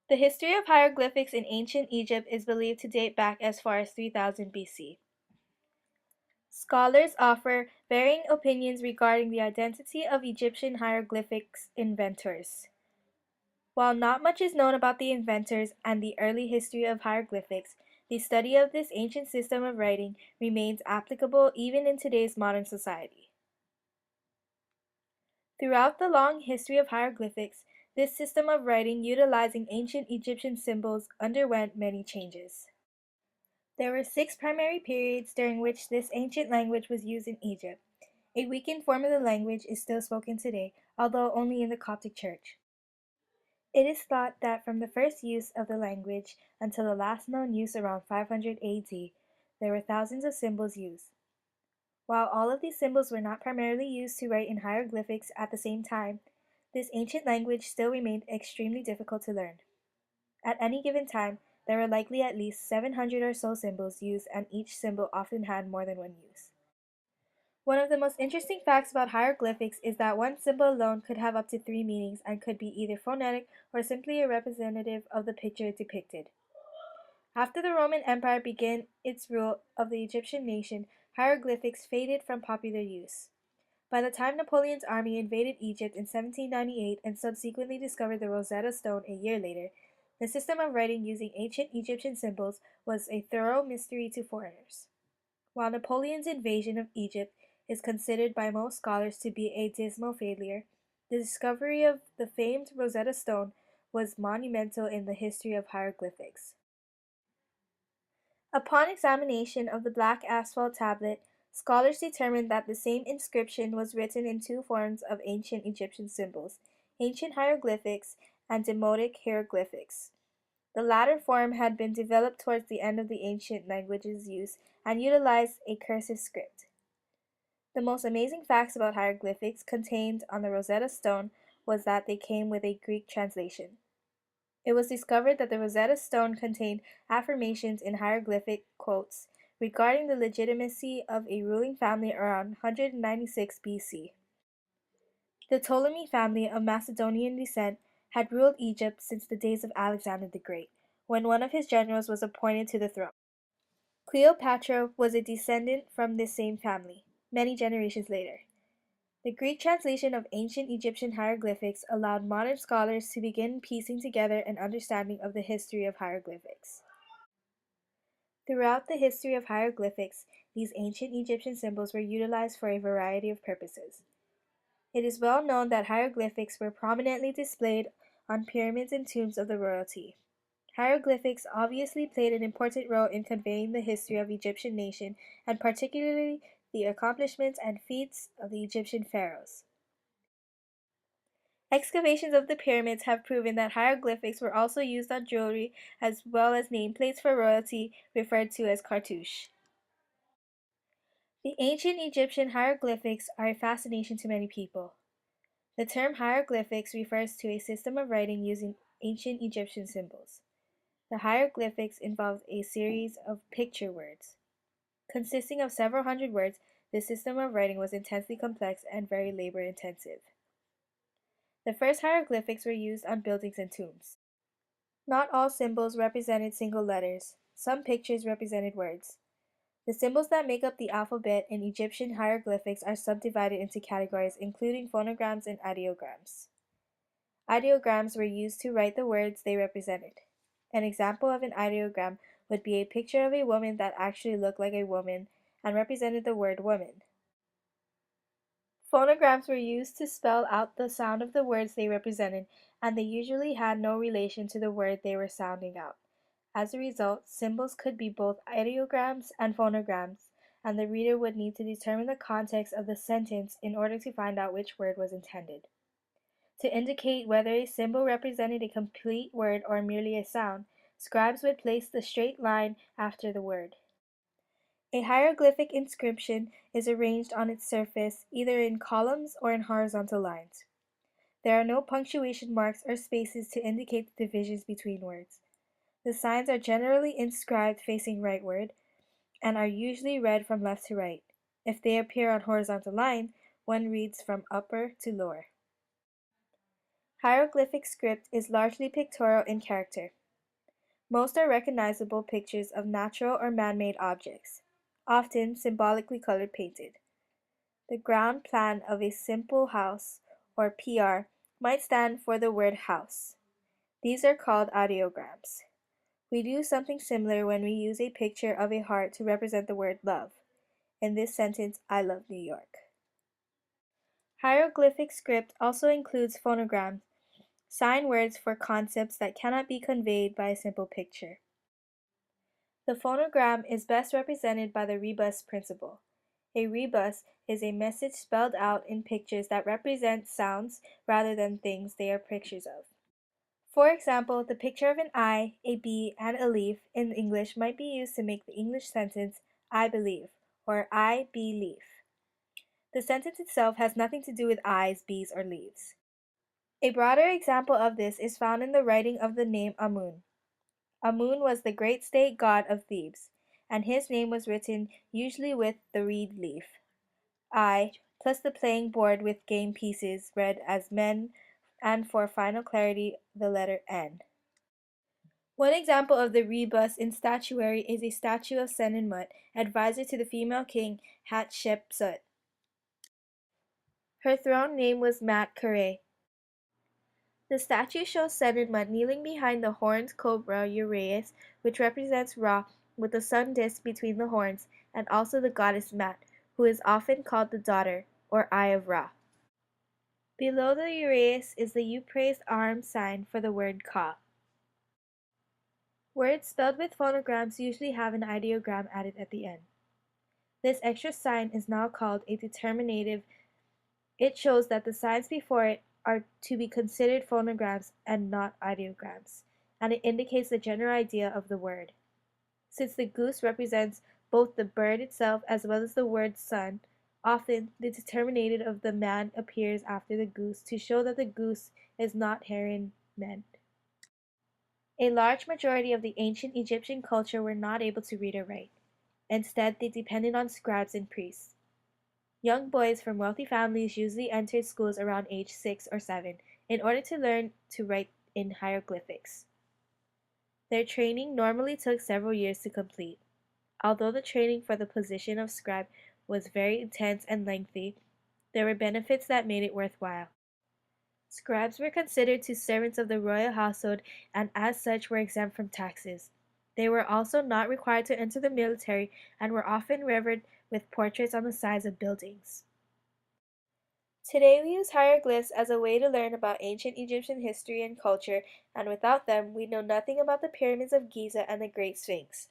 The history of hieroglyphics in ancient Egypt is believed to date back as far as 3000 BC. Scholars offer varying opinions regarding the identity of Egyptian hieroglyphics inventors. While not much is known about the inventors and the early history of hieroglyphics, the study of this ancient system of writing remains applicable even in today's modern society. Throughout the long history of hieroglyphics, this system of writing utilizing ancient Egyptian symbols underwent many changes. There were 6 primary periods during which this ancient language was used in Egypt. A weakened form of the language is still spoken today, although only in the Coptic Church. It is thought that from the first use of the language until the last known use around 500 AD, there were thousands of symbols used. While all of these symbols were not primarily used to write in hieroglyphics at the same time, this ancient language still remained extremely difficult to learn. At any given time, there were likely at least 700 or so symbols used, and each symbol often had more than one use. One of the most interesting facts about hieroglyphics is that one symbol alone could have up to 3 meanings and could be either phonetic or simply a representative of the picture depicted. After the Roman Empire began its rule of the Egyptian nation, hieroglyphics faded from popular use. By the time Napoleon's army invaded Egypt in 1798 and subsequently discovered the Rosetta Stone a year later, the system of writing using ancient Egyptian symbols was a thorough mystery to foreigners. While Napoleon's invasion of Egypt is considered by most scholars to be a dismal failure, the discovery of the famed Rosetta Stone was monumental in the history of hieroglyphics. Upon examination of the black asphalt tablet, scholars determined that the same inscription was written in 2 forms of ancient Egyptian symbols, ancient hieroglyphics and demotic hieroglyphics. The latter form had been developed towards the end of the ancient language's use and utilized a cursive script. The most amazing facts about hieroglyphics contained on the Rosetta Stone was that they came with a Greek translation. It was discovered that the Rosetta Stone contained affirmations in hieroglyphic quotes regarding the legitimacy of a ruling family around 196 BC. The Ptolemy family of Macedonian descent had ruled Egypt since the days of Alexander the Great, when one of his generals was appointed to the throne. Cleopatra was a descendant from this same family, many generations later. The Greek translation of ancient Egyptian hieroglyphics allowed modern scholars to begin piecing together an understanding of the history of hieroglyphics. Throughout the history of hieroglyphics, these ancient Egyptian symbols were utilized for a variety of purposes. It is well known that hieroglyphics were prominently displayed on pyramids and tombs of the royalty. Hieroglyphics obviously played an important role in conveying the history of the Egyptian nation, and particularly the accomplishments and feats of the Egyptian pharaohs. Excavations of the pyramids have proven that hieroglyphics were also used on jewelry as well as nameplates for royalty, referred to as cartouche. The ancient Egyptian hieroglyphics are a fascination to many people. The term hieroglyphics refers to a system of writing using ancient Egyptian symbols. The hieroglyphics involved a series of picture words. Consisting of several hundred words, this system of writing was intensely complex and very labor-intensive. The first hieroglyphics were used on buildings and tombs. Not all symbols represented single letters. Some pictures represented words. The symbols that make up the alphabet in Egyptian hieroglyphics are subdivided into categories, including phonograms and ideograms. Ideograms were used to write the words they represented. An example of an ideogram would be a picture of a woman that actually looked like a woman and represented the word woman. Phonograms were used to spell out the sound of the words they represented, and they usually had no relation to the word they were sounding out. As a result, symbols could be both ideograms and phonograms, and the reader would need to determine the context of the sentence in order to find out which word was intended. To indicate whether a symbol represented a complete word or merely a sound, scribes would place the straight line after the word. A hieroglyphic inscription is arranged on its surface either in columns or in horizontal lines. There are no punctuation marks or spaces to indicate the divisions between words. The signs are generally inscribed facing rightward and are usually read from left to right. If they appear on horizontal line, one reads from upper to lower. Hieroglyphic script is largely pictorial in character. Most are recognizable pictures of natural or man-made objects, often symbolically colored painted. The ground plan of a simple house, or PR, might stand for the word house. These are called ideograms. We do something similar when we use a picture of a heart to represent the word love. In this sentence, I love New York. Hieroglyphic script also includes phonograms, sign words for concepts that cannot be conveyed by a simple picture. The phonogram is best represented by the rebus principle. A rebus is a message spelled out in pictures that represent sounds rather than things they are pictures of. For example, the picture of an eye, a bee, and a leaf in English might be used to make the English sentence, I believe, or I believe. The sentence itself has nothing to do with eyes, bees, or leaves. A broader example of this is found in the writing of the name Amun. Amun was the great state god of Thebes, and his name was written usually with the reed leaf. I, plus the playing board with game pieces read as men, and for final clarity, the letter N. One example of the rebus in statuary is a statue of Senenmut, advisor to the female king Hatshepsut. Her throne name was Mat Kare. The statue shows Senenmut kneeling behind the horned cobra Uraeus, which represents Ra, with the sun disk between the horns, and also the goddess Mat, who is often called the daughter, or Eye of Ra. Below the Uraeus is the upraised arm sign for the word Ka. Words spelled with phonograms usually have an ideogram added at the end. This extra sign is now called a determinative. It shows that the signs before it are to be considered phonograms and not ideograms, and it indicates the general idea of the word. Since the goose represents both the bird itself as well as the word sun, often the determinative of the man appears after the goose to show that the goose is not herein meant. A large majority of the ancient Egyptian culture were not able to read or write. Instead, they depended on scribes and priests. Young boys from wealthy families usually entered schools around age 6 or 7 in order to learn to write in hieroglyphics. Their training normally took several years to complete. Although the training for the position of scribe was very intense and lengthy, there were benefits that made it worthwhile. Scribes were considered to servants of the royal household and as such were exempt from taxes. They were also not required to enter the military and were often revered with portraits on the sides of buildings. Today we use hieroglyphs as a way to learn about ancient Egyptian history and culture, and without them we know nothing about the pyramids of Giza and the Great Sphinx.